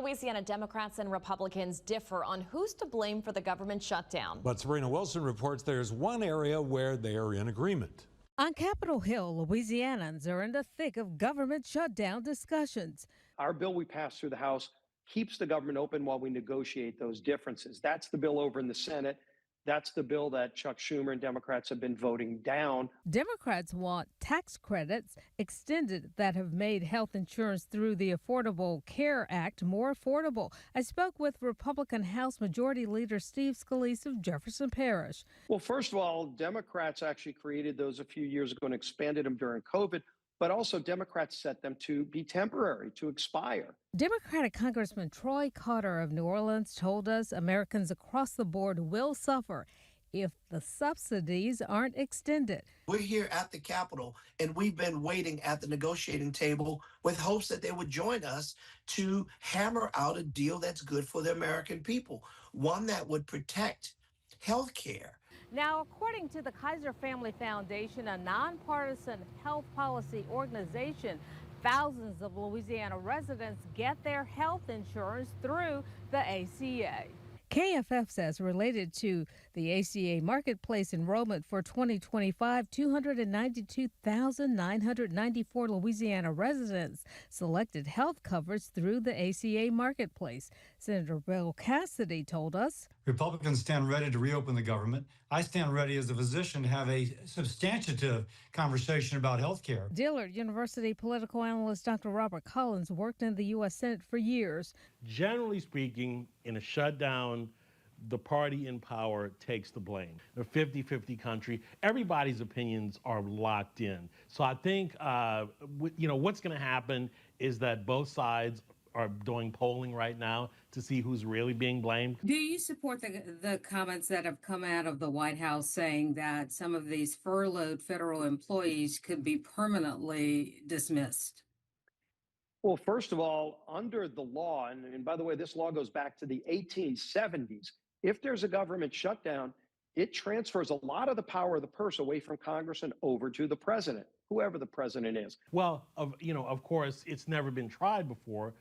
Louisiana Democrats and Republicans differ on who's to blame for the government shutdown. But Sabrina Wilson reports there's one area where they are in agreement. On Capitol Hill, Louisianans are in the thick of government shutdown discussions. Our bill we passed through the House keeps the government open while we negotiate those differences. That's the bill over in the Senate. That's the bill that Chuck Schumer and Democrats have been voting down. Democrats want tax credits extended that have made health insurance through the Affordable Care Act more affordable. I spoke with Republican House Majority Leader Steve Scalise of Jefferson Parish. Well, first of all, Democrats actually created those a few years ago and expanded them during COVID. But also Democrats set them to be temporary, to expire. Democratic Congressman Troy Carter of New Orleans told us Americans across the board will suffer if the subsidies aren't extended. We're here at the Capitol, and we've been waiting at the negotiating table with hopes that they would join us to hammer out a deal that's good for the American people, one that would protect health care. Now, according to the Kaiser Family Foundation, a nonpartisan health policy organization, thousands of Louisiana residents get their health insurance through the ACA. KFF says related to the ACA marketplace enrollment for 2025, 292,994 Louisiana residents selected health coverage through the ACA marketplace. Senator Bill Cassidy told us. Republicans stand ready to reopen the government. I stand ready as a physician to have a substantive conversation about health care. Dillard University political analyst Dr. Robert Collins worked in the U.S. Senate for years. Generally speaking, in a shutdown, the party in power takes the blame. A 50-50 country, everybody's opinions are locked in. So I think, what's going to happen is that both sides are doing polling right now to see who's really being blamed. Do you support the comments that have come out of the White House saying that some of these furloughed federal employees could be permanently dismissed? Well, first of all, under the law, and by the way, this law goes back to the 1870s. If there's a government shutdown, it transfers a lot of the power of the purse away from Congress and over to the president, whoever the president is. Well, of course, it's never been tried before.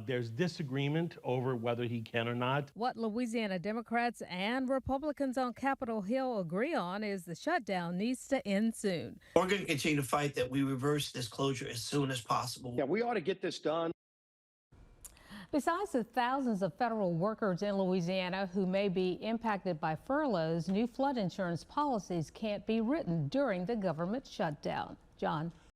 There's disagreement over whether he can or not. What Louisiana Democrats and Republicans on Capitol Hill agree on is the shutdown needs to end soon. We're going to continue to fight that we reverse this closure as soon as possible. Yeah, we ought to get this done. Besides the thousands of federal workers in Louisiana who may be impacted by furloughs, new flood insurance policies can't be written during the government shutdown. John.